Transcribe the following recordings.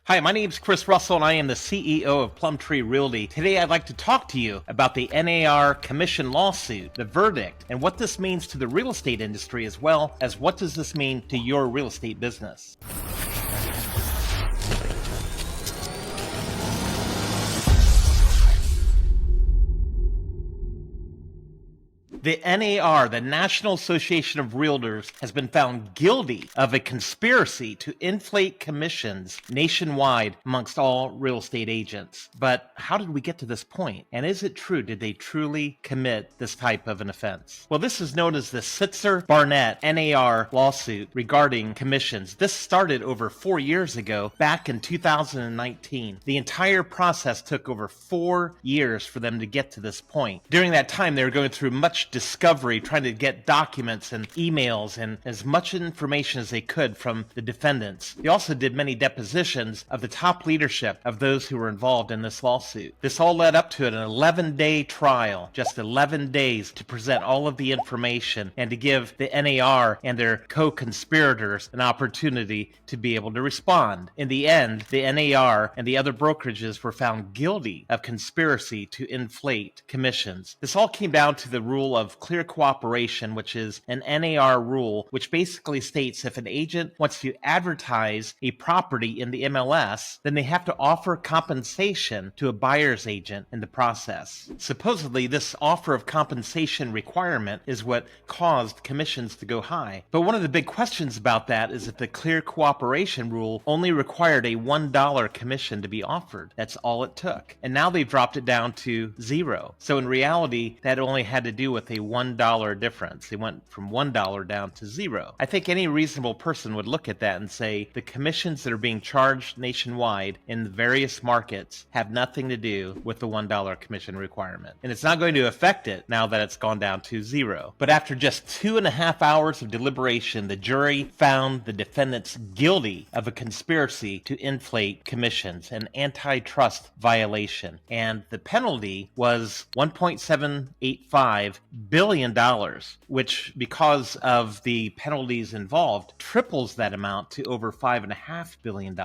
Hi, my name is Chris Russell, and I am the CEO of Plum Realty. Today, I'd like to talk to you about the NAR commission lawsuit, the verdict, and what this means to the real estate industry, as well as what does this mean to your real estate business. The NAR, the National Association of Realtors, has been found guilty of a conspiracy to inflate commissions nationwide amongst all real estate agents. But how did we get to this point? And is it true? Did they truly commit this type of an offense? Well, this is known as the Sitzer-Barnett NAR lawsuit regarding commissions. This started over 4 years ago, back in 2019. The entire process took over 4 years for them to get to this point. During that time, they were going through much discovery, trying to get documents and emails and as much information as they could from the defendants. They also did many depositions of the top leadership of those who were involved in this lawsuit. This all led up to an 11-day trial, just 11 days to present all of the information and to give the NAR and their co-conspirators an opportunity to be able to respond. In the end, the NAR and the other brokerages were found guilty of conspiracy to inflate commissions. This all came down to the rule of clear cooperation, which is an NAR rule, which basically states if an agent wants to advertise a property in the MLS, then they have to offer compensation to a buyer's agent in the process. Supposedly, this offer of compensation requirement is what caused commissions to go high. But one of the big questions about that is that the clear cooperation rule only required a $1 commission to be offered. That's all it took. And now they've dropped it down to $0. So in reality, that only had to do with a $1 difference. They went from $1 down to $0. I think any reasonable person would look at that and say the commissions that are being charged nationwide in the various markets have nothing to do with the $1 commission requirement. And it's not going to affect it now that it's gone down to $0. But after just 2.5 hours of deliberation, the jury found the defendants guilty of a conspiracy to inflate commissions, an antitrust violation. And the penalty was $1.785 billion, which, because of the penalties involved, triples that amount to over $5.5 billion.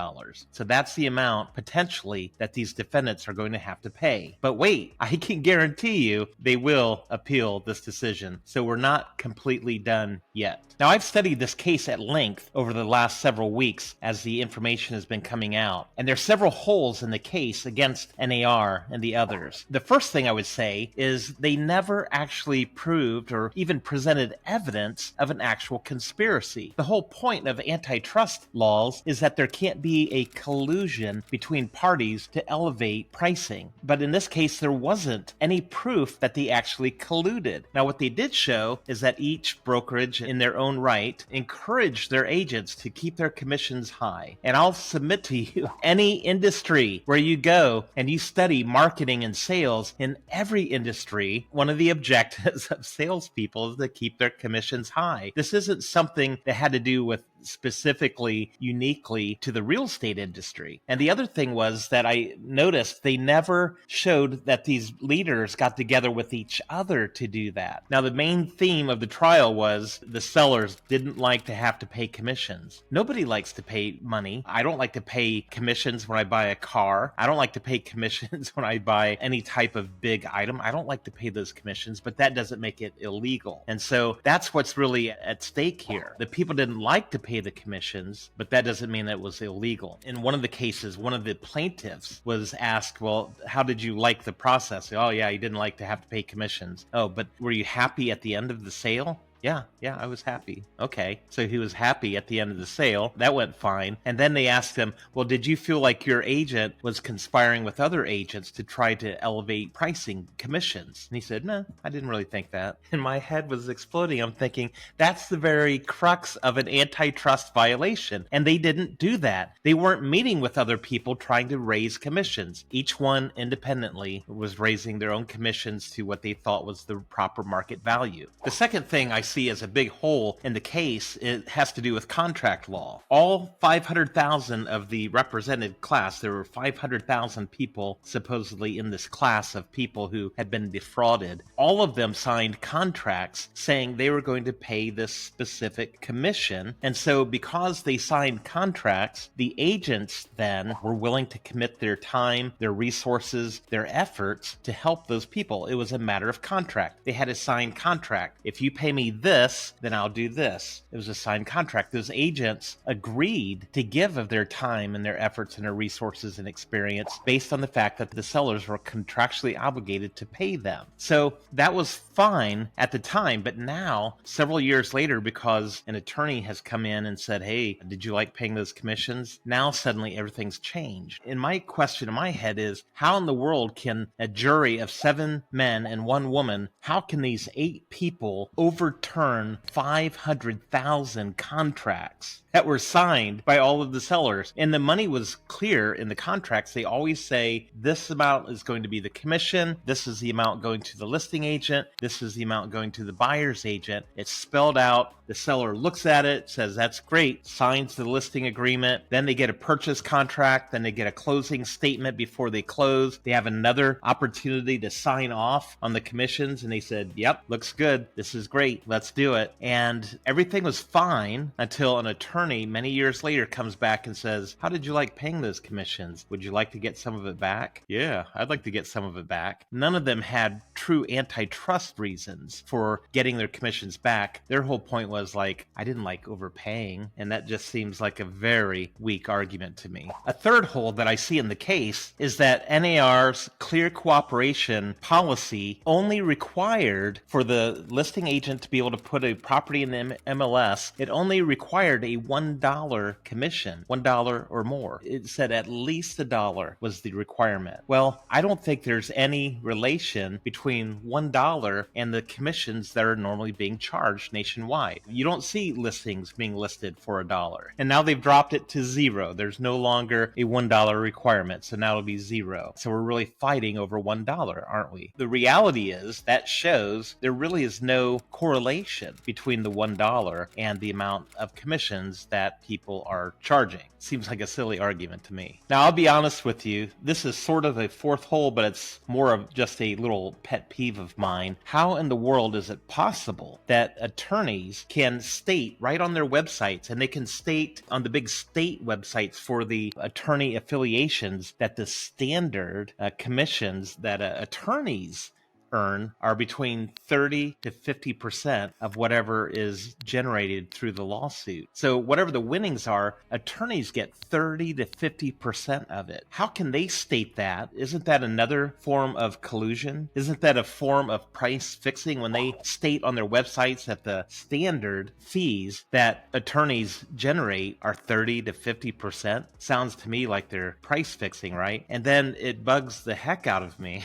So that's the amount potentially that these defendants are going to have to pay. But wait, I can guarantee you they will appeal this decision. So we're not completely done yet. Now, I've studied this case at length over the last several weeks as the information has been coming out. And there are several holes in the case against NAR and the others. The first thing I would say is they never actually proved or even presented evidence of an actual conspiracy. The whole point of antitrust laws is that there can't be a collusion between parties to elevate pricing. But in this case, there wasn't any proof that they actually colluded. Now, what they did show is that each brokerage in their own right encouraged their agents to keep their commissions high. And I'll submit to you, any industry where you go and you study marketing and sales, in every industry, one of the objectives of salespeople is to keep their commissions high. This isn't something that had to do with specifically, uniquely to the real estate industry. And the other thing was that I noticed they never showed that these leaders got together with each other to do that. Now, the main theme of the trial was the sellers didn't like to have to pay commissions. Nobody likes to pay money. I don't like to pay commissions when I buy a car. I don't like to pay commissions when I buy any type of big item. I don't like to pay those commissions, but that doesn't make it illegal. And so that's what's really at stake here. The people didn't like to pay the commissions, but that doesn't mean that it was illegal. In one of the cases, one of the plaintiffs was asked, well, how did you like the process? Oh, yeah, you didn't like to have to pay commissions. Oh, but were you happy at the end of the sale? Yeah, I was happy. Okay, so he was happy at the end of the sale. That went fine. And then they asked him, well, did you feel like your agent was conspiring with other agents to try to elevate pricing commissions? And he said, no, I didn't really think that. And my head was exploding. I'm thinking, that's the very crux of an antitrust violation. And they didn't do that. They weren't meeting with other people trying to raise commissions. Each one independently was raising their own commissions to what they thought was the proper market value. The second thing I see as a big hole in the case, it has to do with contract law. All 500,000 of the represented class, there were 500,000 people supposedly in this class of people who had been defrauded. All of them signed contracts saying they were going to pay this specific commission. And so because they signed contracts, the agents then were willing to commit their time, their resources, their efforts to help those people. It was a matter of contract. They had a signed contract. If you pay me this, then I'll do this. It was a signed contract. Those agents agreed to give of their time and their efforts and their resources and experience based on the fact that the sellers were contractually obligated to pay them. So that was fine at the time, but now, several years later, because an attorney has come in and said, hey, did you like paying those commissions? Now suddenly everything's changed. And my question in my head is, how in the world can a jury of 7 men and 1 woman, how can these 8 people overturn 500,000 contracts that were signed by all of the sellers? And the money was clear in the contracts. They always say this amount is going to be the commission, this is the amount going to the listing agent, this is the amount going to the buyer's agent. It's spelled out. The seller looks at it, says that's great, signs the listing agreement. Then they get a purchase contract. Then they get a closing statement before they close. They have another opportunity to sign off on the commissions. And they said, yep, looks good. This is great. Let's do it. And everything was fine until an attorney many years later comes back and says, how did you like paying those commissions? Would you like to get some of it back? Yeah, I'd like to get some of it back. None of them had true antitrust reasons for getting their commissions back. Their whole point was like, I didn't like overpaying, and that just seems like a very weak argument to me. A third hole that I see in the case is that NAR's clear cooperation policy only required for the listing agent to be able to put a property in the MLS, it only required a $1 commission, $1 or more. It said at least $1 was the requirement. Well, I don't think there's any relation between $1 and the commissions that are normally being charged nationwide. You don't see listings being listed for $1. And now they've dropped it to 0. There's no longer a $1 requirement. So now it'll be 0. So we're really fighting over $1, aren't we? The reality is that shows there really is no correlation between the $1 and the amount of commissions that people are charging. Seems like a silly argument to me. Now, I'll be honest with you. This is sort of a fourth hole, but it's more of just a little pet peeve of mine. How in the world is it possible that attorneys can state right on their websites, and they can state on the big state websites for the attorney affiliations, that the standard commissions that attorneys earn are between 30 to 50% of whatever is generated through the lawsuit. So whatever the winnings are, attorneys get 30 to 50% of it. How can they state that? Isn't that another form of collusion? Isn't that a form of price fixing when they state on their websites that the standard fees that attorneys generate are 30 to 50%? Sounds to me like they're price fixing, right? And then it bugs the heck out of me.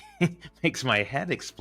Makes my head explode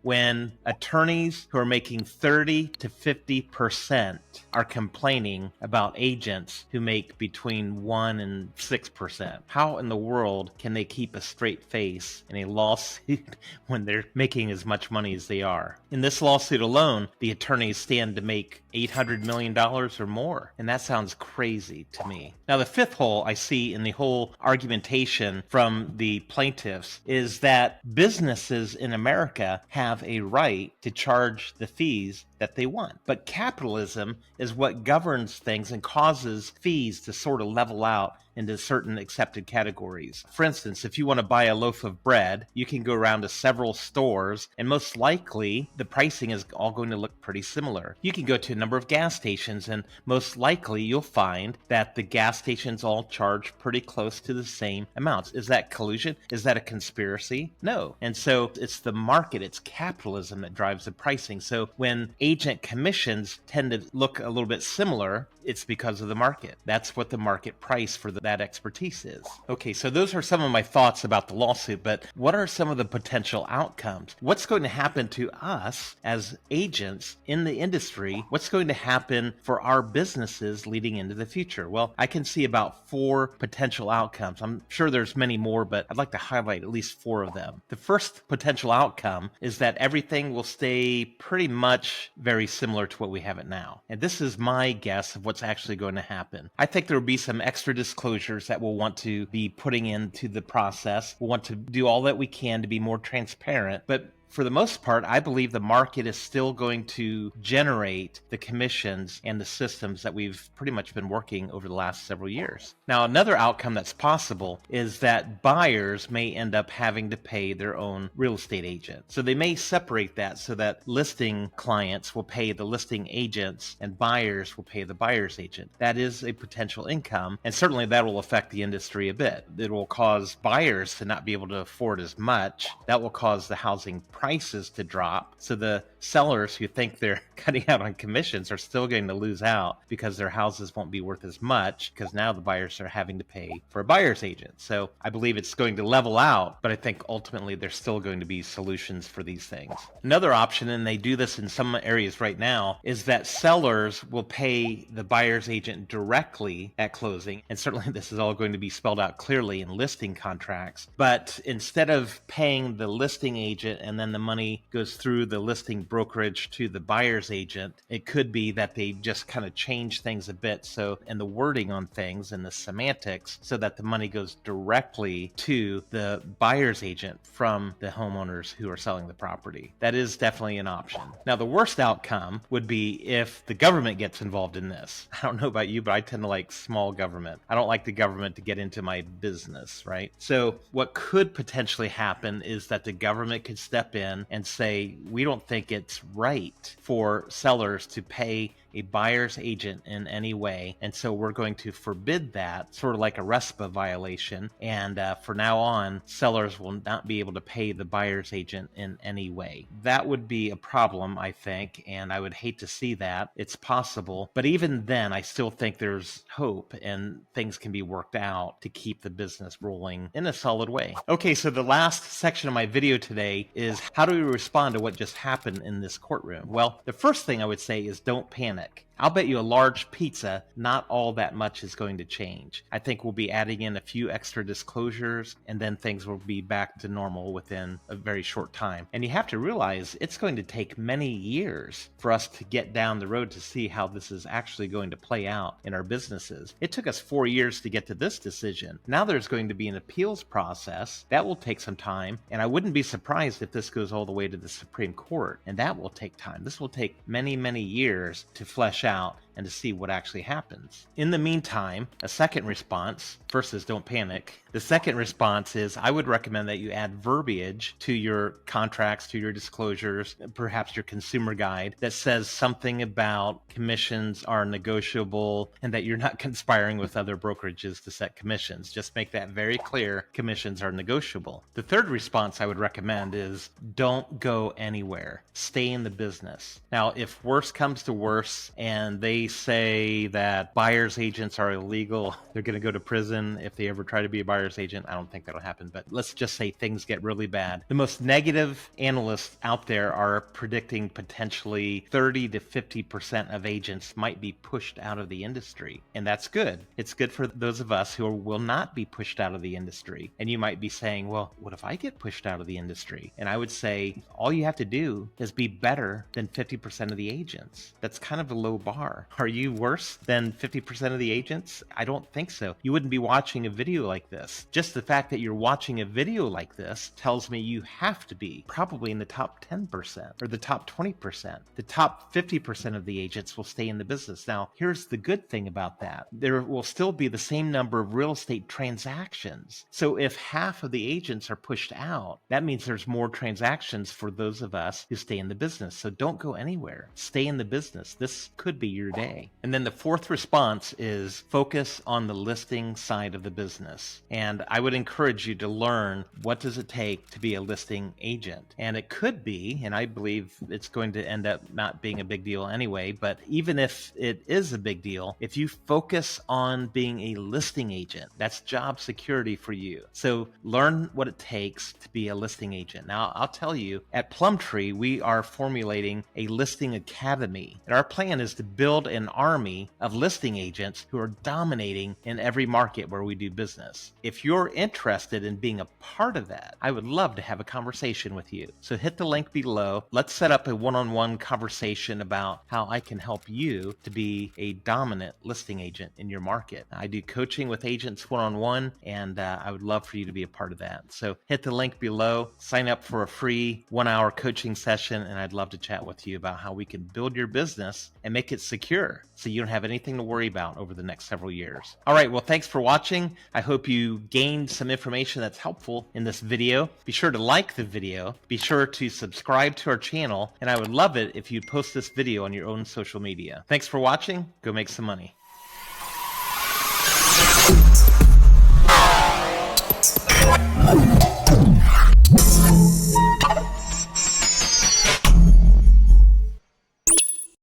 when attorneys who are making 30 to 50% are complaining about agents who make between 1 and 6%. How in the world can they keep a straight face in a lawsuit when they're making as much money as they are? In this lawsuit alone, the attorneys stand to make $800 million or more. And that sounds crazy to me. Now, the fifth hole I see in the whole argumentation from the plaintiffs is that businesses in America have a right to charge the fees that they want. But capitalism is what governs things and causes fees to sort of level out into certain accepted categories. For instance, if you want to buy a loaf of bread, you can go around to several stores, and most likely the pricing is all going to look pretty similar. You can go to a number of gas stations, and most likely you'll find that the gas stations all charge pretty close to the same amounts. Is that collusion? Is that a conspiracy? No. And so it's the market, it's capitalism that drives the pricing. So when agent commissions tend to look a little bit similar, it's because of the market. That's what the market price for that expertise is. Okay, so those are some of my thoughts about the lawsuit, but what are some of the potential outcomes? What's going to happen to us as agents in the industry? What's going to happen for our businesses leading into the future? Well, I can see about 4 potential outcomes. I'm sure there's many more, but I'd like to highlight at least 4 of them. The first potential outcome is that everything will stay pretty much very similar to what we have it now. And this is my guess of what's actually going to happen. I think there will be some extra disclosures that we'll want to be putting into the process. We'll want to do all that we can to be more transparent, but for the most part, I believe the market is still going to generate the commissions and the systems that we've pretty much been working over the last several years. Now, another outcome that's possible is that buyers may end up having to pay their own real estate agent. So they may separate that so that listing clients will pay the listing agents and buyers will pay the buyer's agent. That is a potential income, and certainly that will affect the industry a bit. It will cause buyers to not be able to afford as much. That will cause the housing prices to drop. So the sellers who think they're cutting out on commissions are still going to lose out because their houses won't be worth as much because now the buyers are having to pay for a buyer's agent. So I believe it's going to level out, but I think ultimately there's still going to be solutions for these things. Another option, and they do this in some areas right now, is that sellers will pay the buyer's agent directly at closing. And certainly this is all going to be spelled out clearly in listing contracts. But instead of paying the listing agent and then the money goes through the listing brokerage to the buyer's agent, it could be that they just kind of change things a bit. So, and the wording on things and the semantics so that the money goes directly to the buyer's agent from the homeowners who are selling the property. That is definitely an option. Now, the worst outcome would be if the government gets involved in this. I don't know about you, but I tend to like small government. I don't like the government to get into my business, right? So what could potentially happen is that the government could step in and say, we don't think it's right for sellers to pay a buyer's agent in any way. And so we're going to forbid that, sort of like a RESPA violation. And for now on, sellers will not be able to pay the buyer's agent in any way. That would be a problem, I think, and I would hate to see that. It's possible. But even then, I still think there's hope and things can be worked out to keep the business rolling in a solid way. Okay, so the last section of my video today is how do we respond to what just happened in this courtroom? Well, the first thing I would say is don't panic. I'll bet you a large pizza, not all that much is going to change. I think we'll be adding in a few extra disclosures and then things will be back to normal within a very short time. And you have to realize it's going to take many years for us to get down the road to see how this is actually going to play out in our businesses. It took us 4 years to get to this decision. Now there's going to be an appeals process. That will take some time. And I wouldn't be surprised if this goes all the way to the Supreme Court. And that will take time. This will take many, many years to flesh out and to see what actually happens. In the meantime, a second response, first is don't panic. The second response is I would recommend that you add verbiage to your contracts, to your disclosures, perhaps your consumer guide that says something about commissions are negotiable and that you're not conspiring with other brokerages to set commissions. Just make that very clear. Commissions are negotiable. The third response I would recommend is don't go anywhere. Stay in the business. Now, if worse comes to worse and they say that buyer's agents are illegal, they're going to go to prison if they ever try to be a buyer's agent. I don't think that'll happen, but let's just say things get really bad. The most negative analysts out there are predicting potentially 30 to 50% of agents might be pushed out of the industry. And that's good. It's good for those of us who will not be pushed out of the industry. And you might be saying, well, what if I get pushed out of the industry? And I would say all you have to do is be better than 50% of the agents. That's kind of a low bar. Are you worse than 50% of the agents? I don't think so. You wouldn't be watching a video like this. Just the fact that you're watching a video like this tells me you have to be probably in the top 10% or the top 20%. The top 50% of the agents will stay in the business. Now, here's the good thing about that. There will still be the same number of real estate transactions. So if half of the agents are pushed out, that means there's more transactions for those of us who stay in the business. So don't go anywhere. Stay in the business. This could be your day. day. And then the fourth response is focus on the listing side of the business. And I would encourage you to learn, what does it take to be a listing agent? And it could be, and I believe it's going to end up not being a big deal anyway, but even if it is a big deal, if you focus on being a listing agent, that's job security for you. So learn what it takes to be a listing agent. Now, I'll tell you, at Plum, we are formulating a listing academy. And our plan is to build an army of listing agents who are dominating in every market where we do business. If you're interested in being a part of that, I would love to have a conversation with you. So hit the link below. Let's set up a one-on-one conversation about how I can help you to be a dominant listing agent in your market. I do coaching with agents one-on-one, and I would love for you to be a part of that. So hit the link below, sign up for a free 1-hour coaching session, and I'd love to chat with you about how we can build your business and make it secure so you don't have anything to worry about over the next several years. All right, well, thanks for watching. I hope you gained some information that's helpful in this video. Be sure to like the video, be sure to subscribe to our channel, and I would love it if you'd post this video on your own social media. Thanks for watching. Go make some money.